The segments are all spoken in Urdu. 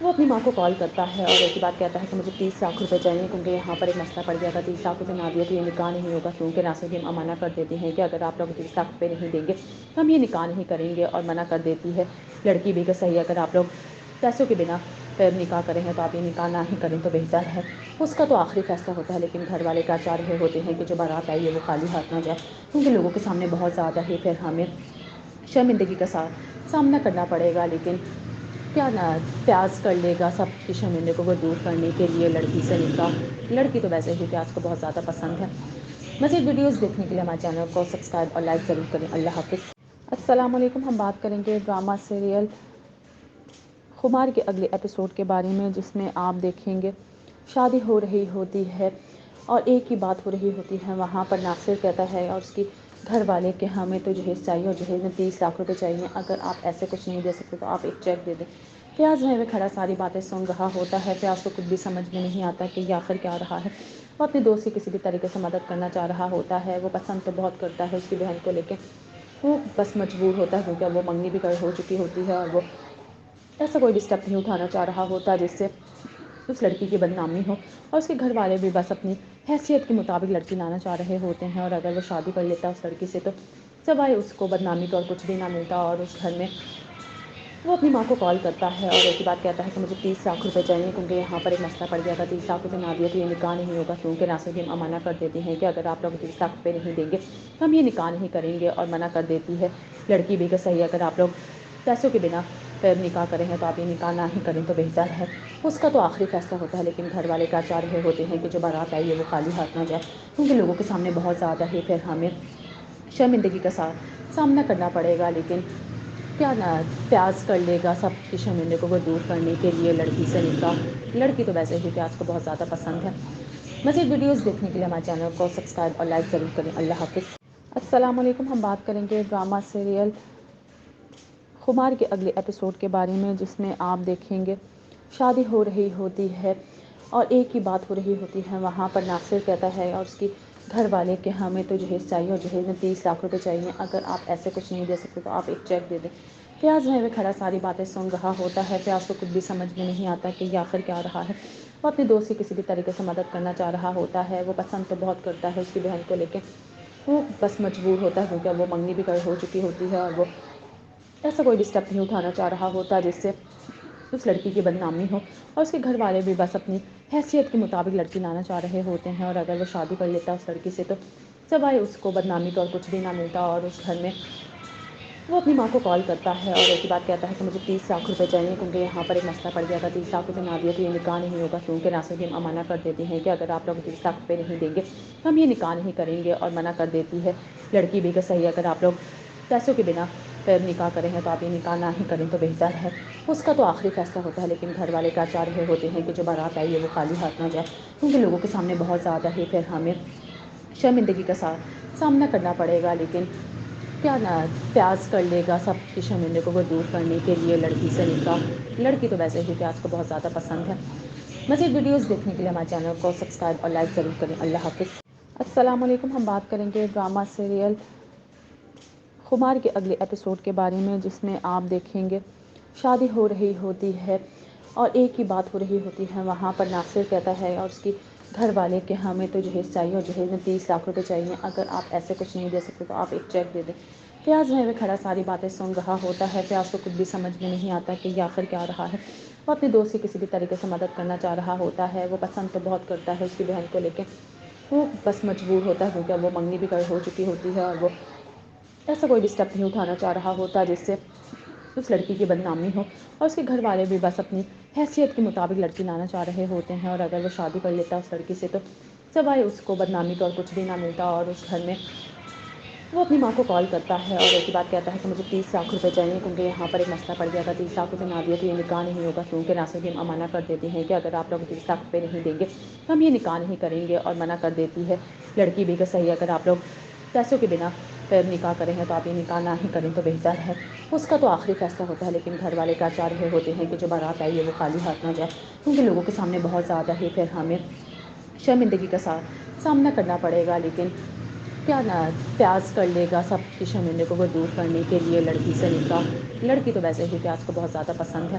وہ اپنی ماں کو کال کرتا ہے اور ایک ہی بات کہتا ہے کہ مجھے 30 لاکھ روپے چاہیے، کیونکہ یہاں پر ایک مسئلہ پڑ گیا تھا، 30 لاکھ روپے نہ دیے تو یہ نکاح نہیں ہوگا، کیونکہ ناصر بھی منع کر دیتی ہیں کہ اگر آپ لوگ 30 لاکھ روپے نہیں دیں گے تو ہم یہ نکاح نہیں کریں گے، اور منع کر دیتی ہے لڑکی بھی کہ صحیح ہے، اگر آپ لوگ پیسوں کے بنا نکاح کریں ہیں تو آپ یہ نکاح نہ ہی کریں تو بہتر ہے۔ اس کا تو آخری فیصلہ ہوتا ہے، لیکن گھر والے کیا چاہ رہے ہوتے ہیں کہ جو بارات آئی ہے وہ خالی ہاتھ نہ جائے، کیونکہ لوگوں کے سامنے بہت زیادہ ہی پھر ہمیں شرمندگی کا سامنا کرنا پڑے گا، لیکن کیا نہ پیاز کر لے گا سب کی شرمندگی کو دور کرنے کے لیے لڑکی سے نکاح۔ لڑکی تو ویسے ہی پیاز کو بہت زیادہ پسند ہے۔ مزید ویڈیوز دیکھنے کے لیے ہمارے چینل کو سبسکرائب اور لائک ضرور کریں۔ اللہ حافظ۔ السلام علیکم، ہم بات کریں گے ڈرامہ سیریل خمار کے اگلے ایپیسوڈ کے بارے میں، جس میں آپ دیکھیں گے شادی ہو رہی ہوتی ہے اور ایک ہی بات ہو رہی ہوتی ہے وہاں پر۔ ناصر کہتا ہے اور اس کی گھر والے کہ ہمیں تو جہیز چاہیے، اور جہیز میں 30 لاکھ روپے چاہیے، اگر آپ ایسے کچھ نہیں دے سکتے تو آپ ایک چیک دے دیں۔ پیاز وہیں کھڑا ساری باتیں سن رہا ہوتا ہے۔ پیاز کو کچھ بھی سمجھ میں نہیں آتا کہ یہ آخر کیا رہا ہے۔ وہ اپنے دوست کی کسی بھی طریقے سے مدد کرنا چاہ رہا ہوتا ہے، وہ پسند تو بہت کرتا ہے اس کی بہن کو، لیکن وہ بس مجبور ہوتا ہے کیونکہ وہ منگنی بھی ہو چکی ہوتی ہے، اور وہ ایسا کوئی بھی اسٹیپ نہیں اٹھانا چاہ رہا ہوتا جس سے اس لڑکی کی بدنامی ہو، اور اس کے گھر والے بھی بس اپنی حیثیت کے مطابق لڑکی لانا چاہ رہے ہوتے ہیں، اور اگر وہ شادی کر لیتا ہے اس لڑکی سے تو سوائے اس کو بدنامی کا اور کچھ بھی نہ ملتا۔ اور اس گھر میں وہ اپنی ماں کو کال کرتا ہے اور ایک ہی بات کہتا ہے کہ مجھے 30 لاکھ روپے چاہیے، کیونکہ یہاں پر ایک مسئلہ پڑ گیا تھا، 30 لاکھ روپے نہ دیے تو یہ نکاح نہیں ہوگا، کیونکہ ناصر بھی منع کر دیتی ہیں کہ اگر آپ لوگ 30 لاکھ روپے نہیں دیں گے تو ہم یہ نکاح نہیں کریں گے، اور منع کر دیتی ہے لڑکی بھی کہ صحیح ہے، اگر آپ لوگ پیسوں کے بنا نکاح کریں ہیں تو آپ یہ نکاح نہ ہی کریں تو بہتر ہے۔ اس کا تو آخری فیصلہ ہوتا ہے، لیکن گھر والے کیا چاہ رہے ہوتے ہیں کہ جو بارات آئی ہے وہ خالی ہاتھ نہ جائے، کیونکہ لوگوں کے سامنے بہت زیادہ ہی پھر ہمیں شرمندگی کا سامنا کرنا پڑے گا، لیکن کیا نہ پیاز کر لے گا سب کی شرمندگی کو دور کرنے کے لیے لڑکی سے نکاح۔ لڑکی تو ویسے ہی پیاز کو بہت زیادہ پسند ہے۔ مزید ویڈیوز دیکھنے کے لیے ہمارے چینل کو سبسکرائب اور لائک ضرور کریں۔ اللہ حافظ۔ السلام علیکم، ہم بات کریں گے ڈرامہ سیریل خمار کے اگلے ایپیسوڈ کے بارے میں، جس میں آپ دیکھیں گے شادی ہو رہی ہوتی ہے اور ایک ہی بات ہو رہی ہوتی ہے وہاں پر۔ ناصر کہتا ہے اور اس کی گھر والے کہ ہمیں تو جہیز چاہیے، اور جہیز میں 30 لاکھ روپے چاہیے، اگر آپ ایسے کچھ نہیں دے سکتے تو آپ ایک چیک دے دیں۔ پیاز وہیں کھڑا ساری باتیں سن رہا ہوتا ہے۔ پیاز کو کچھ بھی سمجھ میں نہیں آتا کہ یہ آخر کیا رہا ہے۔ وہ اپنے دوست کی کسی بھی طریقے سے مدد کرنا چاہ رہا ہوتا ہے، وہ پسند تو بہت کرتا ہے اس کی بہن کو، لیکن وہ بس مجبور ہوتا ہے کیونکہ وہ منگنی بھی ہو چکی ہوتی ہے، اور وہ ایسا کوئی بھی اسٹیپ نہیں اٹھانا چاہ رہا ہوتا جس سے اس لڑکی کی بدنامی ہو، اور اس کے گھر والے بھی بس اپنی حیثیت کے مطابق لڑکی لانا چاہ رہے ہوتے ہیں، اور اگر وہ شادی کر لیتا ہے اس لڑکی سے تو سوائے اس کو بدنامی کا اور کچھ بھی نہ ملتا۔ اور اس گھر میں وہ اپنی ماں کو کال کرتا ہے اور ایک ہی بات کہتا ہے کہ مجھے 30 لاکھ روپے چاہیے، کیونکہ یہاں پر ایک مسئلہ پڑ گیا تھا، 30 لاکھ روپے نہ دیے تو یہ نکاح نہیں ہوگا، کیونکہ ناصر بھی منع کر دیتی ہیں کہ اگر آپ لوگ 30 لاکھ روپے نہیں دیں گے تو ہم یہ نکاح نہیں کریں گے، اور منع کر دیتی ہے لڑکی بھی کہ صحیح ہے، اگر آپ لوگ پیسوں کے بنا نکاح کریں ہیں تو آپ یہ نکاح نہ ہی کریں تو بہتر ہے۔ اس کا تو آخری فیصلہ ہوتا ہے، لیکن گھر والے کیا چاہ رہے ہوتے ہیں کہ جو بارات آئی ہے وہ خالی ہاتھ نہ جائے، کیونکہ لوگوں کے سامنے بہت زیادہ ہی پھر ہمیں شرمندگی کا سامنا کرنا پڑے گا، لیکن کیا نہ پیاز کر لے گا سب کی شرمندگی کو دور کرنے کے لیے لڑکی سے نکاح۔ لڑکی تو ویسے ہی پیاز کو بہت زیادہ پسند ہے۔ مزید ویڈیوز دیکھنے کے لیے ہمارے چینل کو سبسکرائب اور لائک ضرور کریں۔ اللہ حافظ۔ السلام علیکم، ہم بات کریں گے ڈرامہ سیریل خمار کے اگلے ایپیسوڈ کے بارے میں، جس میں آپ دیکھیں گے شادی ہو رہی ہوتی ہے اور ایک ہی بات ہو رہی ہوتی ہے وہاں پر۔ ناصر کہتا ہے اور اس کی گھر والے کہ ہمیں تو جہیز چاہیے، اور جہیز میں 30 لاکھ روپے چاہیے، اگر آپ ایسے کچھ نہیں دے سکتے تو آپ ایک چیک دے دیں۔ پیاز وہیں کھڑا ساری باتیں سن رہا ہوتا ہے۔ پیاز کو کچھ بھی سمجھ میں نہیں آتا کہ یہ آخر کیا رہا ہے۔ وہ اپنے دوست کی کسی بھی طریقے سے مدد کرنا چاہ رہا ہوتا ہے، وہ پسند تو بہت کرتا ہے اس کی بہن کو، لیکن وہ بس مجبور ہوتا ہے کیونکہ وہ منگنی بھی ہو چکی ہوتی ہے، اور وہ ایسا کوئی بھی اسٹیپ نہیں اٹھانا چاہ رہا ہوتا جس سے اس لڑکی کی بدنامی ہو، اور اس کے گھر والے بھی بس اپنی حیثیت کے مطابق لڑکی لانا چاہ رہے ہوتے ہیں، اور اگر وہ شادی کر لیتا ہے اس لڑکی سے تو سوائے اس کو بدنامی کا اور کچھ بھی نہ ملتا۔ اور اس گھر میں وہ اپنی ماں کو کال کرتا ہے اور ایک ہی بات کہتا ہے کہ مجھے 30 لاکھ روپے چاہیے، کیونکہ یہاں پر ایک مسئلہ پڑ گیا تھا، 30 لاکھ روپے نہ دیے تو یہ نکاح نہیں ہوگا، کیونکہ ناصر بھی منع کر دیتی ہیں کہ اگر آپ لوگ 30 لاکھ روپے نہیں دیں گے تو ہم یہ نکاح نہیں کریں گے، اور منع کر دیتی ہے لڑکی بھی کہ صحیح ہے، اگر آپ لوگ پیسوں کے بنا نکاح کریں ہیں تو آپ یہ نکاح نہ ہی کریں تو بہتر ہے۔ اس کا تو آخری فیصلہ ہوتا ہے، لیکن گھر والے کیا چاہ رہے ہوتے ہیں کہ جو بارات آئی ہے وہ خالی ہاتھ نہ جائے، کیونکہ لوگوں کے سامنے بہت زیادہ ہی پھر ہمیں شرمندگی کا سامنا کرنا پڑے گا، لیکن کیا نہ پیاز کر لے گا سب کی شرمندگی کو دور کرنے کے لیے لڑکی سے نکاح۔ لڑکی تو ویسے ہی پیاز کو بہت زیادہ پسند ہے۔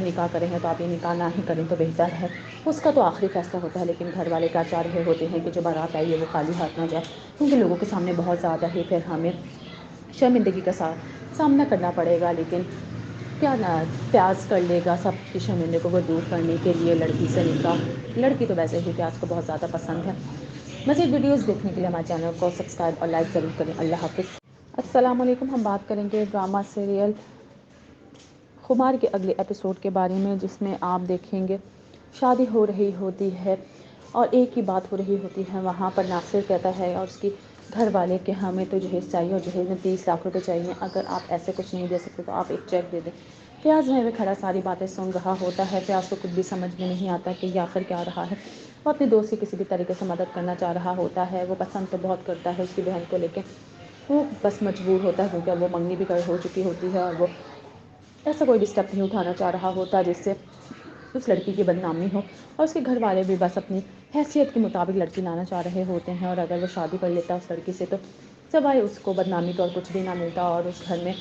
نکاح کریں ہیں تو آپ یہ نکاح نہ ہی کریں تو بہتر ہے. اس کا تو آخری فیصلہ ہوتا ہے، لیکن گھر والے کیا چاہ رہے ہوتے ہیں کہ جو بارات آئی ہے وہ خالی ہاتھ نہ جائے، کیونکہ لوگوں کے سامنے بہت زیادہ ہی پھر ہمیں شرمندگی کا سامنا کرنا پڑے گا. لیکن کیا نہ پیاز کر لے گا سب کی شرمندگی کو وہ دور کرنے کے لیے لڑکی سے نکاح. لڑکی تو ویسے ہی پیاز کو بہت زیادہ پسند ہے. مزید ویڈیوز دیکھنے کے لیے ہمارے چینل کو سبسکرائب اور لائک ضرور کریں. اللہ حافظ. السلام علیکم. ہم بات کریں گے ڈرامہ سیریل خمار کے اگلے ایپیسوڈ کے بارے میں، جس میں آپ دیکھیں گے شادی ہو رہی ہوتی ہے اور ایک ہی بات ہو رہی ہوتی ہے. وہاں پر ناصر کہتا ہے اور اس کی گھر والے کہ ہمیں تو جہیز چاہیے اور جہیز میں 30 لاکھ روپے چاہیے، اگر آپ ایسے کچھ نہیں دے سکتے تو آپ ایک چیک دے دیں. پیاز وہیں پہ کھڑا ساری باتیں سن رہا ہوتا ہے. پیاز کو کچھ بھی سمجھ میں نہیں آتا کہ یہ آخر کیا رہا ہے. وہ اپنے دوست کی کسی بھی طریقے سے مدد کرنا چاہ رہا ہوتا ہے. وہ پسند تو بہت کرتا ہے اس کی بہن کو، لیکن وہ بس مجبور ہوتا ہے کیونکہ وہ منگنی بھی ہو چکی ہوتی ہے اور وہ ایسا کوئی بھی اسٹیپ نہیں اٹھانا چاہ رہا ہوتا جس سے اس لڑکی کی بدنامی ہو. اور اس کے گھر والے بھی بس اپنی حیثیت کے مطابق لڑکی لانا چاہ رہے ہوتے ہیں، اور اگر وہ شادی کر لیتا ہے اس لڑکی سے تو سوائے اس کو بدنامی کا اور کچھ بھی نہ ملتا. اور اس گھر میں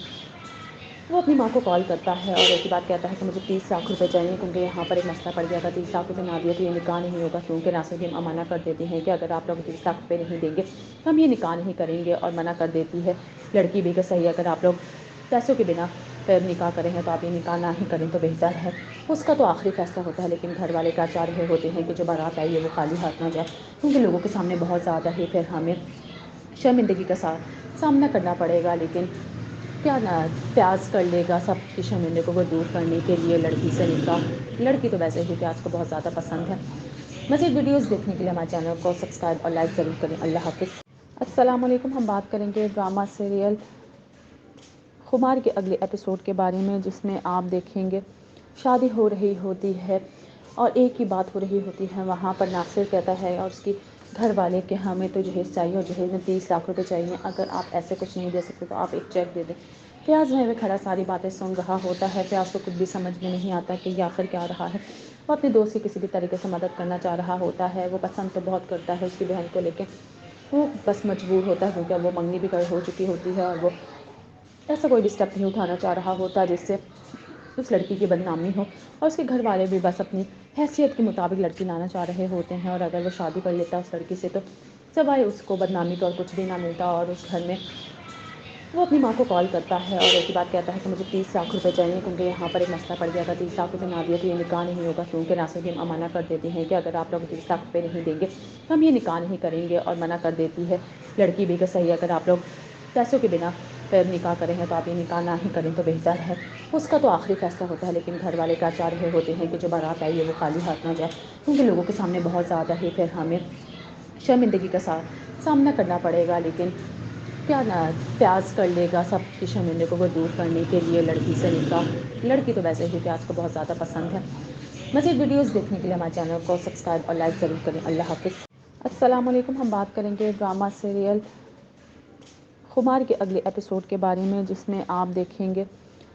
وہ اپنی ماں کو کال کرتا ہے اور ایک ہی بات کہتا ہے کہ مجھے 30 لاکھ روپے چاہیے، کیونکہ یہاں پر ایک مسئلہ پڑ گیا تھا. 30 لاکھ روپے نہ دیے تو یہ نکاح نہیں ہوگا، کیونکہ ناصر بھی منع کر دیتی ہیں کہ اگر آپ لوگ 30 لاکھ روپے نہیں دیں گے ہم یہ نکاح نہیں کریں گے. اور منع کر دیتی ہے لڑکی بھی کہ صحیح، اگر آپ لوگ پیسوں کے بنا نکاح کریں ہیں تو آپ یہ نکاح نہ ہی کریں تو بہتر ہے. اس کا تو آخری فیصلہ ہوتا ہے، لیکن گھر والے کیا چاہ رہے ہوتے ہیں کہ جو بارات آئی ہے وہ خالی ہاتھ نہ جائے، کیونکہ لوگوں کے سامنے بہت زیادہ ہی پھر ہمیں شرمندگی کا سامنا کرنا پڑے گا. لیکن کیا نہ پیاز کر لے گا سب کی شرمندگی کو وہ دور کرنے کے لیے لڑکی سے نکاح. لڑکی تو ویسے ہی پیاز کو بہت زیادہ پسند ہے. مزید ویڈیوز دیکھنے کے لیے ہمارے چینل کو سبسکرائب اور لائک ضرور کریں. اللہ حافظ. السلام علیکم. ہم بات کریں گے ڈرامہ سیریل خمار کے اگلے ایپیسوڈ کے بارے میں، جس میں آپ دیکھیں گے شادی ہو رہی ہوتی ہے اور ایک ہی بات ہو رہی ہوتی ہے. وہاں پر ناصر کہتا ہے اور اس کی گھر والے کہ ہمیں تو جہیز چاہیے اور جہیز میں 30 لاکھ روپے چاہیے، اگر آپ ایسے کچھ نہیں دے سکتے تو آپ ایک چیک دے دیں. پیاز وہیں پہ کھڑا ساری باتیں سن رہا ہوتا ہے. پیاز کو کچھ بھی سمجھ میں نہیں آتا کہ یہ آخر کیا رہا ہے. وہ اپنے دوست کی کسی بھی طریقے سے مدد کرنا چاہ رہا ہوتا ہے. وہ پسند تو بہت کرتا ہے اس کی بہن کو، لیکن وہ بس مجبور ہوتا ہے کیونکہ وہ منگنی بھی ہو چکی ہوتی ہے اور وہ ایسا کوئی بھی اسٹیپ نہیں اٹھانا چاہ رہا ہوتا جس سے اس لڑکی کی بدنامی ہو. اور اس کے گھر والے بھی بس اپنی حیثیت کے مطابق لڑکی لانا چاہ رہے ہوتے ہیں، اور اگر وہ شادی کر لیتا ہے اس لڑکی سے تو سوائے اس کو بدنامی کا اور کچھ بھی نہ ملتا. اور اس گھر میں وہ اپنی ماں کو کال کرتا ہے اور ایک ہی بات کہتا ہے کہ مجھے 30 لاکھ روپے چاہیے، کیونکہ یہاں پر ایک مسئلہ پڑ گیا تھا. 30 لاکھ روپے نہ دیے تو یہ نکاح نہیں ہوگا، کیونکہ ناصر بھی منع کر دیتی ہیں کہ اگر آپ لوگ 30 لاکھ روپے نہیں دیں گے ہم یہ نکاح نہیں کریں گے. اور منع کر دیتی ہے لڑکی بھی کہ صحیح، اگر آپ لوگ پیسوں کے بنا نکاح کریں ہیں تو آپ یہ نکاح نہ ہی کریں تو بہتر ہے. اس کا تو آخری فیصلہ ہوتا ہے، لیکن گھر والے کیا چاہ رہے ہوتے ہیں کہ جو بارات آئی ہے وہ خالی ہاتھ نہ جائے، کیونکہ لوگوں کے سامنے بہت زیادہ ہی پھر ہمیں شرمندگی کا سامنا کرنا پڑے گا. لیکن کیا نہ پیاز کر لے گا سب کی شرمندگی کو وہ دور کرنے کے لیے لڑکی سے نکاح. لڑکی تو ویسے ہی پیاز کو بہت زیادہ پسند ہے. مزید ویڈیوز دیکھنے کے لیے ہمارے چینل کو سبسکرائب اور لائک ضرور کریں. اللہ حافظ. السلام علیکم. ہم بات کریں گے ڈرامہ سیریل خمار کے اگلے ایپیسوڈ کے بارے میں، جس میں آپ دیکھیں گے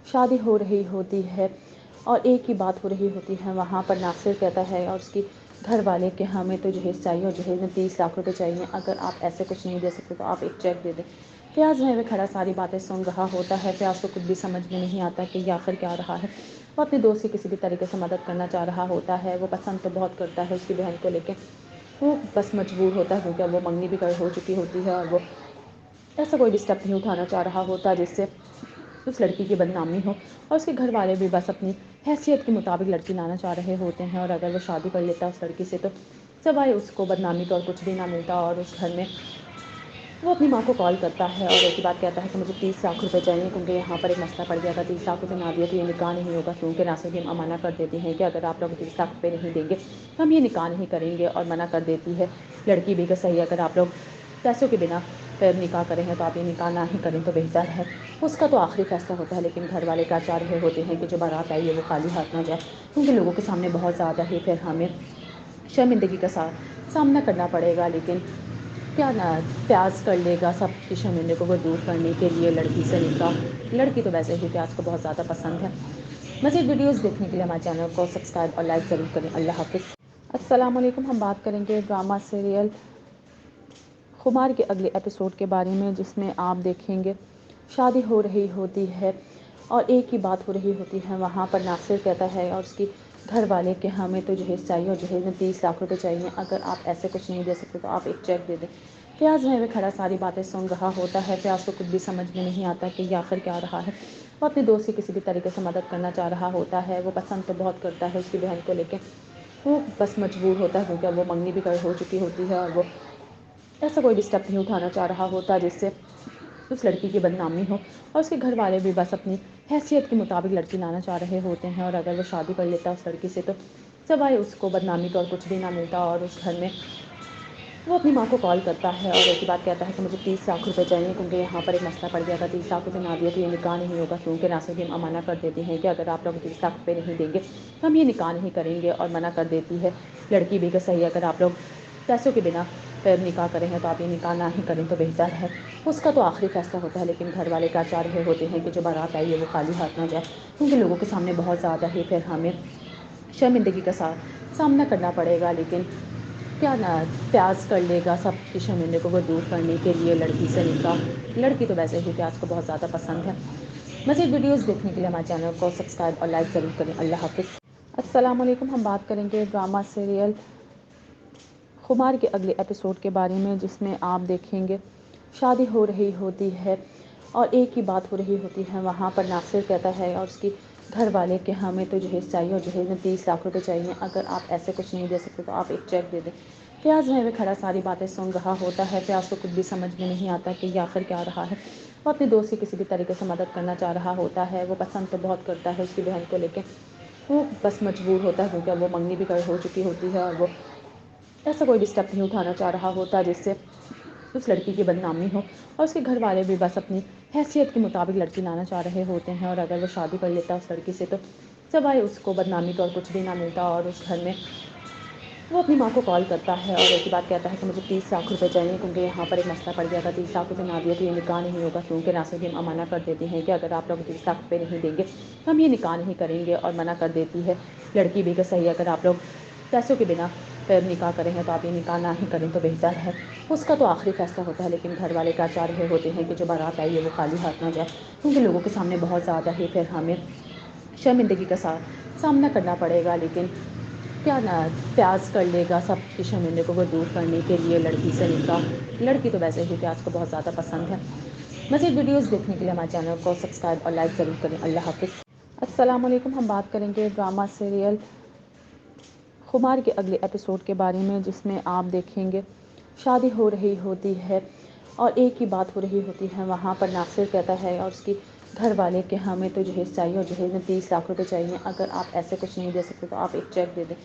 شادی ہو رہی ہوتی ہے اور ایک ہی بات ہو رہی ہوتی ہے. وہاں پر ناصر کہتا ہے اور اس کی گھر والے کہ ہمیں تو جہیز چاہیے اور جہیز میں 30 لاکھ روپے چاہیے، اگر آپ ایسے کچھ نہیں دے سکتے تو آپ ایک چیک دے دیں. پیاز وہیں پہ کھڑا ساری باتیں سن رہا ہوتا ہے. پیاز کو کچھ بھی سمجھ میں نہیں آتا کہ یہ آخر کیا رہا ہے. وہ اپنے دوست کی کسی بھی طریقے سے مدد کرنا چاہ رہا ہوتا ہے. وہ پسند تو بہت کرتا ہے اس کی بہن کو، لیکن وہ بس مجبور ہوتا ہے کیونکہ وہ منگنی بھی ہو چکی ہوتی ہے اور وہ ایسا کوئی بھی اسٹیپ نہیں اٹھانا چاہ رہا ہوتا جس سے اس لڑکی کی بدنامی ہو. اور اس کے گھر والے بھی بس اپنی حیثیت کے مطابق لڑکی لانا چاہ رہے ہوتے ہیں، اور اگر وہ شادی کر لیتا ہے اس لڑکی سے تو سوائے اس کو بدنامی کا اور کچھ بھی نہ ملتا. اور اس گھر میں وہ اپنی ماں کو کال کرتا ہے اور ایک ہی بات کہتا ہے کہ مجھے 30 لاکھ روپے چاہیے، کیونکہ یہاں پر ایک مسئلہ پڑ گیا تھا. 30 لاکھ روپے نہ دیے تو یہ نکاح نہیں ہوگا، کیونکہ ناصر بھی منع کر دیتی ہیں کہ اگر آپ لوگ 30 لاکھ روپے نہیں دیں گے ہم یہ نکاح نہیں کریں گے. اور منع کر دیتی ہے لڑکی بھی کہ صحیح، اگر آپ لوگ پیسوں کے بنا نکاح کریں ہیں تو آپ یہ نکاح نہ ہی کریں تو بہتر ہے. اس کا تو آخری فیصلہ ہوتا ہے، لیکن گھر والے کیا چاہ رہے ہوتے ہیں کہ جو بارات آئی ہے وہ خالی ہاتھ نہ جائے، کیونکہ لوگوں کے سامنے بہت زیادہ ہی پھر ہمیں شرمندگی کا سامنا کرنا پڑے گا. لیکن کیا نہ پیاز کر لے گا سب کی شرمندگی کو وہ دور کرنے کے لیے لڑکی سے نکاح. لڑکی تو ویسے ہی پیاز کو بہت زیادہ پسند ہے. مزید ویڈیوز دیکھنے کے لیے ہمارے چینل کو سبسکرائب اور لائک ضرور کریں. اللہ حافظ. السلام علیکم. ہم بات کریں گے ڈرامہ سیریل خمار کے اگلے ایپیسوڈ کے بارے میں، جس میں آپ دیکھیں گے شادی ہو رہی ہوتی ہے اور ایک ہی بات ہو رہی ہوتی ہے وہاں پر ناصر کہتا ہے اور اس کی گھر والے کہ ہمیں تو جہیز چاہیے اور جہیز میں 30 لاکھ روپے چاہیے، اگر آپ ایسے کچھ نہیں دے سکتے تو آپ ایک چیک دے دیں۔ فیاض وہیں پہ کھڑا ساری باتیں سن رہا ہوتا ہے، فیاض کو کچھ بھی سمجھ میں نہیں آتا کہ یہ آخر کیا رہا ہے۔ وہ اپنے دوست کی کسی بھی طریقے سے مدد کرنا چاہ رہا ہوتا ہے، وہ پسند تو بہت کرتا ہے اس کی بہن کو، لیکن وہ بس مجبور ہوتا ہے کیونکہ وہ منگنی بھی ہو چکی ہوتی ہے اور وہ ایسا کوئی بھی اسٹیپ نہیں اٹھانا چاہ رہا ہوتا جس سے اس لڑکی کی بدنامی ہو، اور اس کے گھر والے بھی بس اپنی حیثیت کے مطابق لڑکی لانا چاہ رہے ہوتے ہیں، اور اگر وہ شادی کر لیتا اس لڑکی سے تو سوائے اس کو بدنامی کا اور کچھ بھی نہ ملتا۔ اور اس گھر میں وہ اپنی ماں کو کال کرتا ہے اور ایک ہی بات کہتا ہے کہ مجھے 30 لاکھ روپے چاہیے، کیونکہ یہاں پر ایک مسئلہ پڑ گیا تھا، 30 لاکھ روپے نہ دیے تو یہ نکاح نہیں ہوگا، کیونکہ ناصر کی امانہ کر دیتی ہیں کہ اگر آپ لوگ 30 لاکھ روپے نہیں دیں گے تو ہم یہ نکاح نہیں کریں گے، اور منع کر دیتی ہے لڑکی بھی کہ صحیح اگر آپ لوگ پیسوں کے بنا نکاح کریں ہیں تو آپ یہ نکاح نہ ہی کریں تو بہتر ہے۔ اس کا تو آخری فیصلہ ہوتا ہے، لیکن گھر والے کیا چاہ رہے ہوتے ہیں کہ جو بارات آئی ہے وہ خالی ہاتھ نہ جائے، کیونکہ لوگوں کے سامنے بہت زیادہ ہی پھر ہمیں شرمندگی کا سامنا کرنا پڑے گا، لیکن کیا نہ پیاز کر لے گا سب کی شرمندگی کو دور کرنے کے لیے لڑکی سے نکاح۔ لڑکی تو ویسے ہی پیاز کو بہت زیادہ پسند ہے۔ مزید ویڈیوز دیکھنے کے لیے ہمارے چینل کو سبسکرائب اور لائک ضرور کریں۔ اللہ حافظ۔ السلام علیکم، ہم بات کریں گے ڈرامہ سیریل خمار کے اگلے ایپیسوڈ کے بارے میں، جس میں آپ دیکھیں گے شادی ہو رہی ہوتی ہے اور ایک ہی بات ہو رہی ہوتی ہے وہاں پر ناصر کہتا ہے اور اس کی گھر والے کہ ہمیں تو جہیز چاہیے اور جہیز میں 30 لاکھ روپے چاہیے، اگر آپ ایسے کچھ نہیں دے سکتے تو آپ ایک چیک دے دیں۔ فیاض وہیں پہ کھڑا ساری باتیں سن رہا ہوتا ہے، فیاض کو کچھ بھی سمجھ میں نہیں آتا کہ یہ آخر کیا رہا ہے۔ وہ اپنے دوست کی کسی بھی طریقے سے مدد کرنا چاہ رہا ہوتا ہے، وہ پسند تو بہت کرتا ہے اس کی بہن کو، لیکن وہ بس مجبور ہوتا ہے کیونکہ وہ منگنی بھی ہو چکی ہوتی ہے، اور وہ ایسا کوئی بھی اسٹیپ نہیں اٹھانا چاہ رہا ہوتا جس سے اس لڑکی کی بدنامی ہو، اور اس کے گھر والے بھی بس اپنی حیثیت کے مطابق لڑکی لانا چاہ رہے ہوتے ہیں، اور اگر وہ شادی کر لیتا اس لڑکی سے تو سوائے اس کو بدنامی کا اور کچھ بھی نہ ملتا۔ اور اس گھر میں وہ اپنی ماں کو کال کرتا ہے اور ایک ہی بات کہتا ہے کہ مجھے 30 لاکھ روپے چاہیے، کیونکہ یہاں پر ایک مسئلہ پڑ گیا تھا، 30 لاکھ روپے نہ دیے تو یہ نکاح نہیں ہوگا، کیونکہ ناصر کی امانہ کر دیتی ہیں کہ اگر آپ لوگ 30 لاکھ روپے نہیں دیں گے تو ہم یہ نکاح نہیں کریں گے، اور منع کر دیتی ہے لڑکی بھی کہ صحیح اگر آپ لوگ پیسوں کے بنا نکاح کریں ہیں تو آپ یہ نکاح نہ ہی کریں تو بہتر ہے۔ اس کا تو آخری فیصلہ ہوتا ہے، لیکن گھر والے کیا چاہ رہے ہوتے ہیں کہ جو بارات آئی ہے وہ خالی ہاتھ نہ جائے، کیونکہ لوگوں کے سامنے بہت زیادہ ہی پھر ہمیں شرمندگی کا سامنا کرنا پڑے گا، لیکن کیا نہ پیاز کر لے گا سب کی شرمندگی کو دور کرنے کے لیے لڑکی سے نکاح۔ لڑکی تو ویسے ہی پیاز کو بہت زیادہ پسند ہے۔ مزید ویڈیوز دیکھنے کے لیے ہمارے چینل کو سبسکرائب اور لائک ضرور کریں۔ اللہ حافظ۔ السلام علیکم، ہم بات کریں گے ڈرامہ سیریل خمار کے اگلے ایپیسوڈ کے بارے میں، جس میں آپ دیکھیں گے شادی ہو رہی ہوتی ہے اور ایک ہی بات ہو رہی ہوتی ہے وہاں پر ناصر کہتا ہے اور اس کی گھر والے کہ ہمیں تو جہیز چاہیے اور جہیز میں 30 لاکھ روپے چاہیے، اگر آپ ایسے کچھ نہیں دے سکتے تو آپ ایک چیک دے دیں۔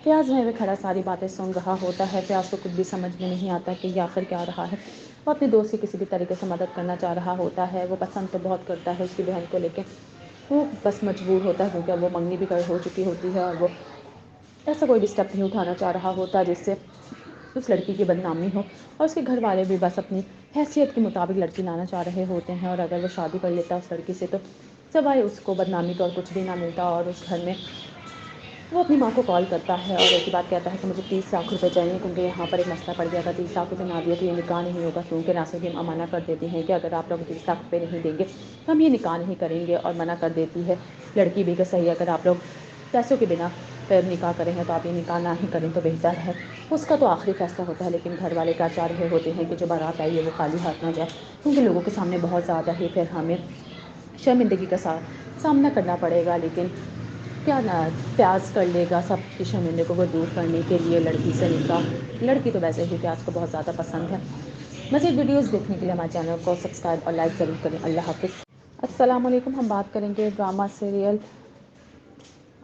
فیاض وہیں پہ کھڑا ساری باتیں سن رہا ہوتا ہے، فیاض کو کچھ بھی سمجھ میں نہیں آتا کہ یہ آخر کیا رہا ہے۔ وہ اپنے دوست کی کسی بھی طریقے سے مدد کرنا چاہ رہا ہوتا ہے، وہ پسند تو بہت کرتا ہے اس کی بہن کو، لیکن وہ بس مجبور ہوتا ہے کیونکہ وہ منگنی بھی ہو چکی ہوتی ہے، اور وہ ایسا کوئی بھی اسٹیپ نہیں اٹھانا چاہ رہا ہوتا جس سے اس لڑکی کی بدنامی ہو، اور اس کے گھر والے بھی بس اپنی حیثیت کے مطابق لڑکی لانا چاہ رہے ہوتے ہیں، اور اگر وہ شادی کر لیتا اس لڑکی سے تو سوائے اس کو بدنامی کا اور کچھ بھی نہ ملتا۔ اور اس گھر میں وہ اپنی ماں کو کال کرتا ہے اور ایک ہی بات کہتا ہے کہ مجھے 30 لاکھ روپے چاہیے، کیونکہ یہاں پر ایک مسئلہ پڑ گیا تھا، 30 لاکھ روپے نہ دیے تو یہ نکاح نہیں ہوگا، کیونکہ ناصر کی امانہ کر دیتی ہیں کہ اگر آپ لوگ 30 لاکھ روپے نہیں دیں گے تو ہم یہ نکاح نہیں کریں گے، اور منع کر دیتی ہے لڑکی بھی کہ صحیح اگر آپ لوگ پیسوں کے بنا نکاح کریں ہیں تو آپ یہ نکاح نہ ہی کریں تو بہتر ہے۔ اس کا تو آخری فیصلہ ہوتا ہے، لیکن گھر والے کیا چاہ رہے ہوتے ہیں کہ جو بارات آئی ہے وہ خالی ہاتھ نہ جائے، کیونکہ لوگوں کے سامنے بہت زیادہ ہی پھر ہمیں شرمندگی کا سامنا کرنا پڑے گا، لیکن کیا نہ پیاز کر لے گا سب کی شرمندگی کو دور کرنے کے لیے لڑکی سے نکاح۔ لڑکی تو ویسے ہی پیاز کو بہت زیادہ پسند ہے۔ مزید ویڈیوز دیکھنے کے لیے ہمارے چینل کو سبسکرائب اور لائک ضرور کریں۔ اللہ حافظ۔ السلام علیکم، ہم بات کریں گے ڈرامہ سیریل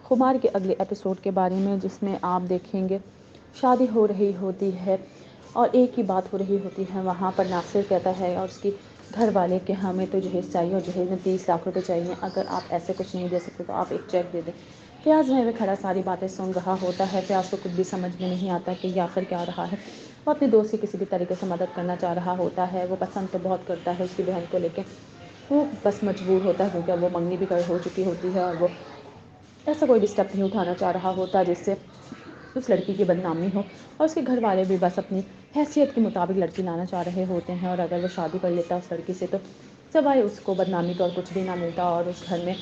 خمار کے اگلے ایپیسوڈ کے بارے میں، جس میں آپ دیکھیں گے شادی ہو رہی ہوتی ہے اور ایک ہی بات ہو رہی ہوتی ہے وہاں پر ناصر کہتا ہے اور اس کی گھر والے کہ ہمیں تو جہیز چاہیے اور جہیز میں 30 لاکھ روپے چاہیے، اگر آپ ایسے کچھ نہیں دے سکتے تو آپ ایک چیک دے دیں۔ فیاض وہیں پہ کھڑا ساری باتیں سن رہا ہوتا ہے، فیاض کو کچھ بھی سمجھ میں نہیں آتا کہ یہ آخر کیا رہا ہے۔ وہ اپنے دوست کی کسی بھی طریقے سے مدد کرنا چاہ رہا ہوتا ہے، وہ پسند تو بہت کرتا ہے اس کی بہن کو، لیکن وہ بس مجبور ہوتا ہے کیونکہ وہ منگنی بھی ہو چکی ہوتی ہے، اور وہ ایسا کوئی بھی اسٹیپ نہیں اٹھانا چاہ رہا ہوتا جس سے اس لڑکی کی بدنامی ہو، اور اس کے گھر والے بھی بس اپنی حیثیت کے مطابق لڑکی لانا چاہ رہے ہوتے ہیں، اور اگر وہ شادی کر لیتا اس لڑکی سے تو سوائے اس کو بدنامی کا اور کچھ بھی نہ ملتا، اور اس گھر میں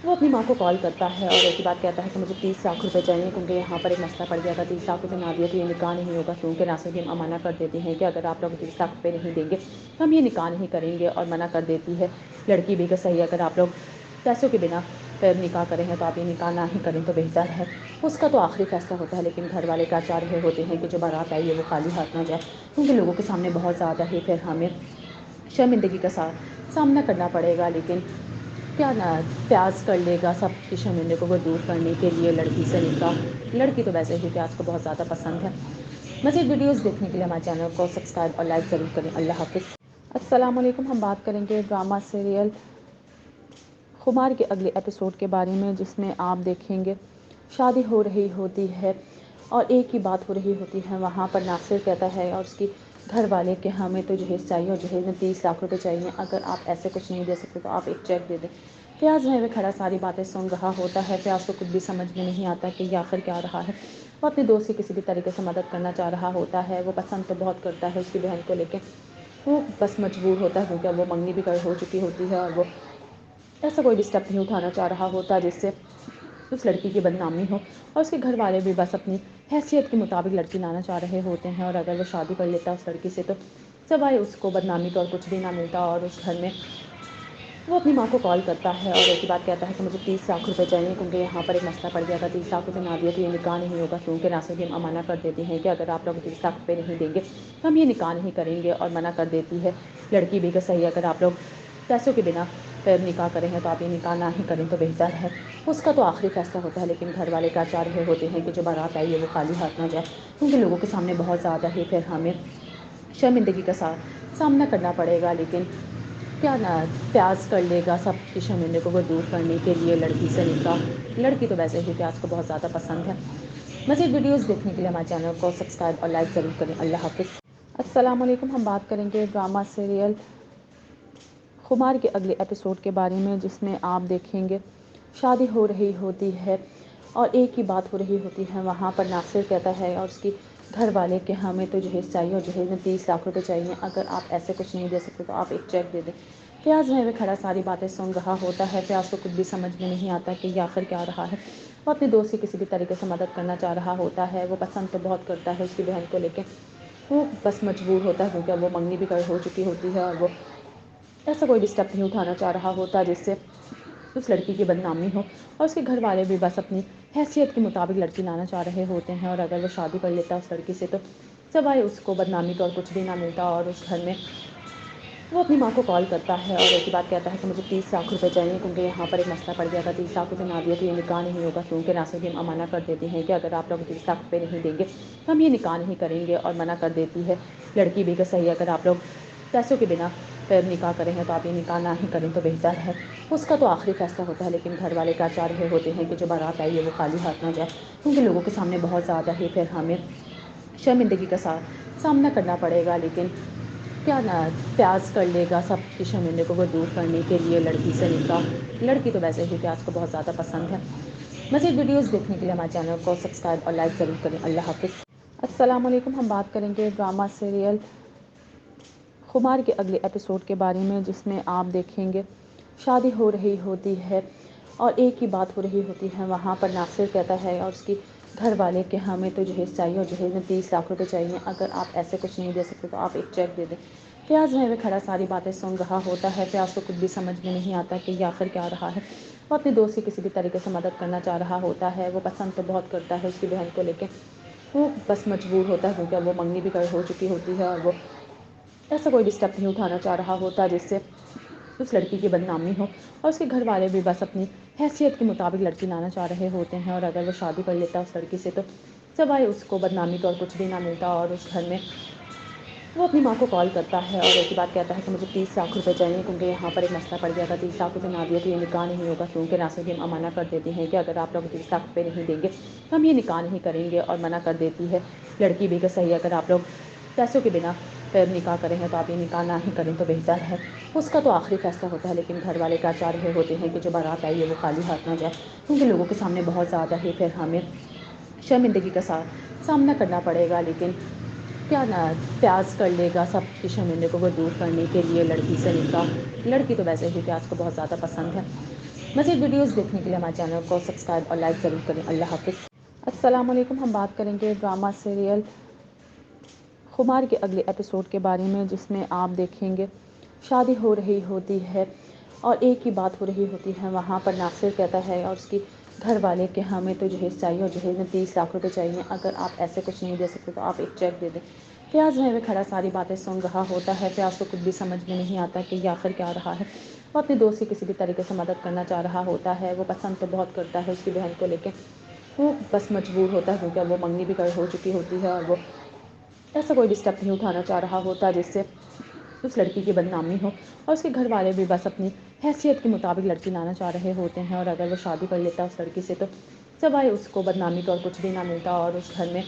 وہ اپنی ماں کو کال کرتا ہے اور ایک ہی بات کہتا ہے کہ مجھے 30 لاکھ روپے چاہیے، کیونکہ یہاں پر ایک مسئلہ پڑ گیا تھا، 30 لاکھ روپے نہ دیے تو یہ نکاح نہیں ہوگا، کیونکہ ناصر بھی منع کر دیتی ہیں کہ اگر آپ لوگ 30 لاکھ روپے نہیں دیں گے تو ہم یہ نکاح نہیں کریں گے، اور منع کر دیتی ہے لڑکی بھی کہ صحیح اگر آپ لوگ پیسوں کے بنا نکاح کریں ہیں تو آپ یہ نکاح نہ ہی کریں تو بہتر ہے۔ اس کا تو آخری فیصلہ ہوتا ہے، لیکن گھر والے کیا چاہ رہے ہوتے ہیں کہ جو بارات آئی ہے وہ خالی ہاتھ نہ جائے، کیونکہ لوگوں کے سامنے بہت زیادہ ہی پھر ہمیں شرمندگی کا سامنا کرنا پڑے گا، لیکن کیا نہ پیاز کر لے گا سب کی شرمندگی کو دور کرنے کے لیے لڑکی سے نکاح۔ لڑکی تو ویسے ہی پیاز کو بہت زیادہ پسند ہے۔ مزید ویڈیوز دیکھنے کے لیے ہمارے چینل کو سبسکرائب اور لائک ضرور کریں۔ اللہ حافظ۔ السلام علیکم، ہم بات کریں گے ڈرامہ سیریل خمار کے اگلے ایپیسوڈ کے بارے میں، جس میں آپ دیکھیں گے شادی ہو رہی ہوتی ہے اور ایک ہی بات ہو رہی ہوتی ہے، وہاں پر ناصر کہتا ہے اور اس کی گھر والے کہ ہمیں تو جہیز چاہیے اور جہیز میں 30 لاکھ روپے چاہیے، اگر آپ ایسے کچھ نہیں دے سکتے تو آپ ایک چیک دے دیں۔ فیاض وہیں پہ کھڑا ساری باتیں سن رہا ہوتا ہے، فیاض کو کچھ بھی سمجھ میں نہیں آتا کہ یہ آخر کیا رہا ہے۔ وہ اپنے دوست کی کسی بھی طریقے سے مدد کرنا چاہ رہا ہوتا ہے، وہ پسند تو بہت کرتا ہے اس کی بہن کو، لیکن وہ بس مجبور ہوتا ہے کیونکہ وہ منگنی بھی ہو چکی ہوتی ہے، اور وہ ایسا کوئی بھی اسٹیپ نہیں اٹھانا چاہ رہا ہوتا جس سے اس لڑکی کی بدنامی ہو، اور اس کے گھر والے بھی بس اپنی حیثیت کے مطابق لڑکی لانا چاہ رہے ہوتے ہیں، اور اگر وہ شادی کر لیتا ہے اس لڑکی سے تو سوائے اس کو بدنامی کا اور کچھ بھی نہ ملتا، اور اس گھر میں وہ اپنی ماں کو کال کرتا ہے اور ایک ہی بات کہتا ہے کہ مجھے 30 لاکھ روپے چاہیے، کیونکہ یہاں پر ایک مسئلہ پڑ گیا تھا، 30 لاکھ روپے نہ دیے تو یہ نکاح نہیں ہوگا، کیونکہ ناصر بھی منع کر دیتی ہیں کہ اگر آپ لوگ 30 لاکھ روپے نہیں دیں گے تو ہم یہ نکاح نہیں کریں گے، اور منع کر دیتی ہے لڑکی بھی کہ صحیح اگر آپ لوگ پیسوں کے بنا نکاح کریں ہیں تو آپ یہ نکاح نہ ہی کریں تو بہتر ہے۔ اس کا تو آخری فیصلہ ہوتا ہے، لیکن گھر والے کیا چاہ رہے ہوتے ہیں کہ جو بارات آئی ہے وہ خالی ہاتھ نہ جائے، کیونکہ لوگوں کے سامنے بہت زیادہ ہی پھر ہمیں شرمندگی کا سامنا کرنا پڑے گا، لیکن کیا نہ پیاز کر لے گا سب کی شرمندگی کو دور کرنے کے لیے لڑکی سے نکاح۔ لڑکی تو ویسے ہی پیاز کو بہت زیادہ پسند ہے۔ مزید ویڈیوز دیکھنے کے لیے ہمارے چینل کو سبسکرائب اور لائک ضرور کریں۔ اللہ حافظ۔ السلام علیکم، ہم بات کریں گے ڈرامہ سیریل خمار کے اگلے ایپیسوڈ کے بارے میں، جس میں آپ دیکھیں گے شادی ہو رہی ہوتی ہے اور ایک ہی بات ہو رہی ہوتی ہے، وہاں پر ناصر کہتا ہے اور اس کی گھر والے کہ ہمیں تو جہیز چاہیے اور جہیز میں 30 لاکھ روپے چاہیے، اگر آپ ایسے کچھ نہیں دے سکتے تو آپ ایک چیک دے دیں۔ فیاض وہیں پہ کھڑا ساری باتیں سن رہا ہوتا ہے، فیاض کو کچھ بھی سمجھ میں نہیں آتا کہ یہ آخر کیا رہا ہے۔ وہ اپنے دوست کی کسی بھی طریقے سے مدد کرنا چاہ رہا ہوتا ہے، وہ پسند تو بہت کرتا ہے اس کی بہن کو، لیکن وہ بس مجبور ہوتا ہے کیونکہ وہ منگنی بھی ہو چکی ہوتی ہے، اور وہ ایسا کوئی بھی اسٹیپ نہیں اٹھانا چاہ رہا ہوتا جس سے اس لڑکی کی بدنامی ہو، اور اس کے گھر والے بھی بس اپنی حیثیت کے مطابق لڑکی لانا چاہ رہے ہوتے ہیں، اور اگر وہ شادی کر لیتا ہے اس لڑکی سے تو سوائے اس کو بدنامی کا اور کچھ بھی نہ ملتا، اور اس گھر میں وہ اپنی ماں کو کال کرتا ہے اور ایک ہی بات کہتا ہے کہ مجھے 30 لاکھ روپے چاہیے، کیونکہ یہاں پر ایک مسئلہ پڑ گیا تھا، 30 لاکھ روپے نہ دیے تو یہ نکاح نہیں ہوگا، کیونکہ ناصر بھی منع کر دیتی ہیں کہ اگر آپ لوگ 30 لاکھ روپے نہیں دیں گے تو ہم یہ نکاح نہیں کریں گے، اور منع کر دیتی ہے لڑکی بھی کہ صحیح اگر آپ لوگ پیسوں کے بنا نکاح کریں ہیں تو آپ یہ نکاح نہ ہی کریں تو بہتر ہے۔ اس کا تو آخری فیصلہ ہوتا ہے، لیکن گھر والے کیا چاہ رہے ہوتے ہیں کہ جو بارات آئی ہے وہ خالی ہاتھ نہ جائے، کیونکہ لوگوں کے سامنے بہت زیادہ ہی پھر ہمیں شرمندگی کا سامنا کرنا پڑے گا، لیکن کیا نہ پیاز کر لے گا سب کی شرمندگی کو دور کرنے کے لیے لڑکی سے نکاح۔ لڑکی تو ویسے ہی پیاز کو بہت زیادہ پسند ہے۔ مزید ویڈیوز دیکھنے کے لیے ہمارے چینل کو سبسکرائب اور لائک ضرور کریں۔ اللہ حافظ۔ السلام علیکم، ہم بات کریں گے ڈرامہ سیریل خمار کے اگلے ایپیسوڈ کے بارے میں، جس میں آپ دیکھیں گے شادی ہو رہی ہوتی ہے اور ایک ہی بات ہو رہی ہوتی ہے، وہاں پر ناصر کہتا ہے اور اس کی گھر والے کہ ہمیں تو جہیز چاہیے اور جہیز میں 30 لاکھ روپے چاہیے، اگر آپ ایسے کچھ نہیں دے سکتے تو آپ ایک چیک دے دیں۔ فیاض وہیں پہ کھڑا ساری باتیں سن رہا ہوتا ہے، فیاض کو کچھ بھی سمجھ میں نہیں آتا کہ یہ آخر کیا رہا ہے۔ وہ اپنے دوست کی کسی بھی طریقے سے مدد کرنا چاہ رہا ہوتا ہے، وہ پسند تو بہت کرتا ہے اس کی بہن کو، لیکن وہ بس مجبور ہوتا ہے کیونکہ وہ منگنی بھی ہو چکی ہوتی ہے، اور وہ ایسا کوئی بھی اسٹیپ نہیں اٹھانا چاہ رہا ہوتا جس سے اس لڑکی کی بدنامی ہو، اور اس کے گھر والے بھی بس اپنی حیثیت کے مطابق لڑکی لانا چاہ رہے ہوتے ہیں، اور اگر وہ شادی کر لیتا ہے اس لڑکی سے تو سوائے اس کو بدنامی کا اور کچھ بھی نہ ملتا، اور اس گھر میں وہ اپنی ماں کو کال کرتا ہے اور ایک ہی بات کہتا ہے کہ مجھے 30 لاکھ روپے چاہیے، کیونکہ یہاں پر ایک مسئلہ پڑ گیا تھا، 30 لاکھ روپے نہ دیے تو یہ نکاح نہیں ہوگا، کیونکہ ناصر بھی منع کر دیتی ہیں کہ اگر آپ لوگ 30 لاکھ روپے نہیں دیں گے تو ہم یہ نکاح نہیں کریں گے، اور منع کر دیتی ہے لڑکی بھی کہ صحیح اگر آپ لوگ پیسوں کے بنا نکاح کریں ہیں تو آپ یہ نکاح نہ ہی کریں تو بہتر ہے۔ اس کا تو آخری فیصلہ ہوتا ہے، لیکن گھر والے کیا چاہ رہے ہوتے ہیں کہ جو بارات آئی ہے وہ خالی ہاتھ نہ جائے، کیونکہ لوگوں کے سامنے بہت زیادہ ہی پھر ہمیں شرمندگی کا سامنا کرنا پڑے گا، لیکن کیا پیاز کر لے گا سب کی شرمندے کو وہ دور کرنے کے لیے لڑکی سے نکاح. لڑکی تو ویسے ہی پیاز کو بہت زیادہ پسند ہے. مزید ویڈیوز دیکھنے کے لیے ہمارے چینل کو سبسکرائب اور لائک ضرور کریں. اللہ حافظ. السلام علیکم. ہم بات کریں گے ڈرامہ سیریل خمار کے اگلے ایپیسوڈ کے بارے میں، جس میں آپ دیکھیں گے شادی ہو رہی ہوتی ہے اور ایک ہی بات ہو رہی ہوتی ہے. وہاں پر ناصر کہتا ہے اور اس کی گھر والے کہ ہمیں تو جہیز چاہیے اور جہیز میں 30 لاکھ روپے چاہیے. اگر آپ ایسے کچھ نہیں دے سکتے تو آپ ایک چیک دے دیں. پیاز وہیں پہ کھڑا ساری باتیں سن رہا ہوتا ہے. پیاز کو کچھ بھی سمجھ میں نہیں آتا کہ یہ آخر کیا رہا ہے. وہ اپنے دوست کی کسی بھی طریقے سے مدد کرنا چاہ رہا ہوتا ہے. وہ پسند تو بہت کرتا ہے اس کی بہن کو، لیکن وہ بس مجبور ہوتا ہے کیونکہ وہ منگنی بھی ہو چکی ہوتی ہے اور وہ ایسا کوئی بھی اسٹیپ نہیں اٹھانا چاہ رہا ہوتا جس سے اس لڑکی کی بدنامی ہو. اور اس کے گھر والے بھی بس اپنی حیثیت کے مطابق لڑکی لانا چاہ رہے ہوتے ہیں. اور اگر وہ شادی کر لیتا ہے اس لڑکی سے تو سوائے اس کو بدنامی کا اور کچھ بھی نہ ملتا. اور اس گھر میں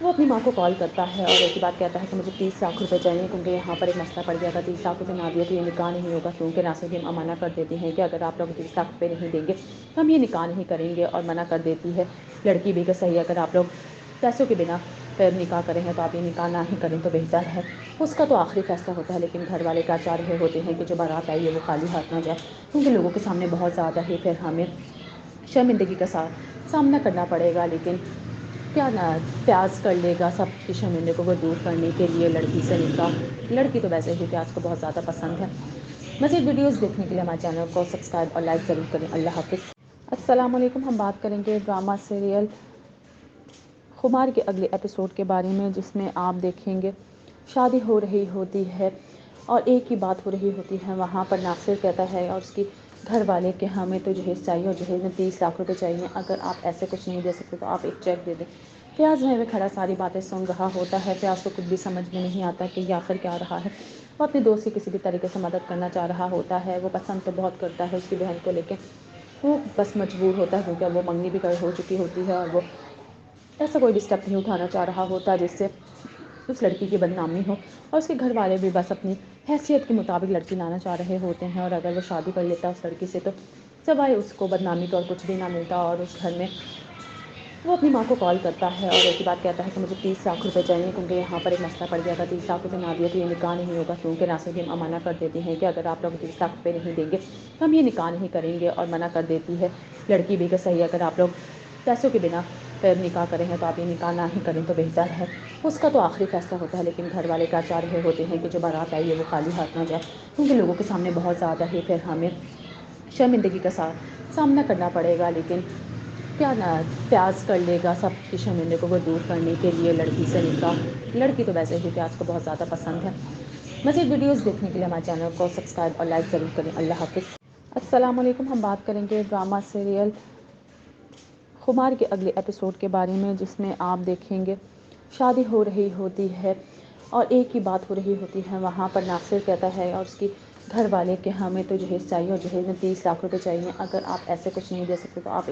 وہ اپنی ماں کو کال کرتا ہے اور ایک ہی بات کہتا ہے کہ مجھے 30 لاکھ روپے چاہیے، کیونکہ یہاں پر ایک مسئلہ پڑ گیا تھا. 30 لاکھ روپے نہ دیے تو یہ نکاح نہیں ہوگا، کیونکہ ناصر کی ماں منع کر دیتی ہیں کہ اگر آپ لوگ 30 لاکھ روپے نہیں دیں گے تو ہم یہ نکاح نہیں کریں گے. اور منع کر دیتی ہے لڑکی بھی کہ صحیح، اگر آپ لوگ پیسوں کے بنا پھر نکاح کریں ہیں تو آپ یہ نکاح نہ ہی کریں تو بہتر ہے. اس کا تو آخری فیصلہ ہوتا ہے، لیکن گھر والے کیا چاہ رہے ہوتے ہیں کہ جو بارات آئی ہے وہ خالی ہاتھ نہ جائے، کیونکہ لوگوں کے سامنے بہت زیادہ ہی پھر ہمیں شرمندگی کا سامنا کرنا پڑے گا. لیکن کیا پیاز کر لے گا سب کی شرمندے کو وہ دور کرنے کے لیے لڑکی سے نکاح. لڑکی تو ویسے ہی پیاز کو بہت زیادہ پسند ہے. مزید ویڈیوز دیکھنے کے لیے ہمارے چینل کو سبسکرائب اور لائک ضرور کریں. اللہ حافظ. السلام علیکم. ہم بات کریں گے ڈرامہ سیریل خمار کے اگلے ایپیسوڈ کے بارے میں، جس میں آپ دیکھیں گے شادی ہو رہی ہوتی ہے اور ایک ہی بات ہو رہی ہوتی ہے. وہاں پر ناصر کہتا ہے اور اس کی گھر والے کہ ہمیں تو جہیز چاہیے اور جہیز میں 30 لاکھ روپے چاہیے. اگر آپ ایسے کچھ نہیں دے سکتے تو آپ ایک چیک دے دیں. پیاز وہیں پہ کھڑا ساری باتیں سن رہا ہوتا ہے. پیاز کو کچھ بھی سمجھ میں نہیں آتا کہ یہ آخر کیا رہا ہے. وہ اپنے دوست کی کسی بھی طریقے سے مدد کرنا چاہ رہا ہوتا ہے. وہ پسند تو بہت کرتا ہے اس کی بہن کو، لیکن وہ بس مجبور ہوتا ہے کیونکہ وہ منگنی بھی ہو چکی ہوتی ہے اور وہ ایسا کوئی بھی اسٹیپ نہیں اٹھانا چاہ رہا ہوتا جس سے اس لڑکی کی بدنامی ہو. اور اس کے گھر والے بھی بس اپنی حیثیت کے مطابق لڑکی لانا چاہ رہے ہوتے ہیں. اور اگر وہ شادی کر لیتا ہے اس لڑکی سے تو سوائے اس کو بدنامی کا اور کچھ بھی نہ ملتا. اور اس گھر میں وہ اپنی ماں کو کال کرتا ہے اور ایک ہی بات کہتا ہے کہ مجھے 30 لاکھ روپے چاہیے، کیونکہ یہاں پر ایک مسئلہ پڑ گیا تھا. 30 لاکھ روپے نہ دیے تو یہ نکاح نہیں ہوگا، کیونکہ ناصر کی ماں منع کر دیتی ہیں کہ اگر آپ لوگ 30 لاکھ روپے نہیں دیں گے تو ہم یہ نکاح نہیں کریں گے. اور منع کر دیتی ہے لڑکی بھی کہ صحیح، اگر آپ لوگ پیسوں کے بنا پھر نکاح کریں ہیں تو آپ یہ نکاح نہ ہی کریں تو بہتر ہے. اس کا تو آخری فیصلہ ہوتا ہے، لیکن گھر والے کیا چاہ رہے ہوتے ہیں کہ جو بارات آئی ہے وہ خالی ہاتھ نہ جائے، کیونکہ لوگوں کے سامنے بہت زیادہ ہی پھر ہمیں شرمندگی کا سامنا کرنا پڑے گا. لیکن کیا پیاز کر لے گا سب کی شرمندے کو وہ دور کرنے کے لیے لڑکی سے نکاح. لڑکی تو ویسے ہی پیاز کو بہت زیادہ پسند ہے. مزید ویڈیوز دیکھنے کے لیے ہمارے چینل کو سبسکرائب اور لائک ضرور کریں. اللہ حافظ. السلام علیکم. ہم بات کریں گے ڈرامہ سیریل خمار کے اگلے ایپیسوڈ کے بارے میں، جس میں آپ دیکھیں گے شادی ہو رہی ہوتی ہے اور ایک ہی بات ہو رہی ہوتی ہے. وہاں پر ناصر کہتا ہے اور اس کی گھر والے کہ ہمیں تو جہیز چاہیے اور جہیز میں 30 لاکھ روپے چاہیے. اگر آپ ایسے کچھ نہیں دے سکتے تو آپ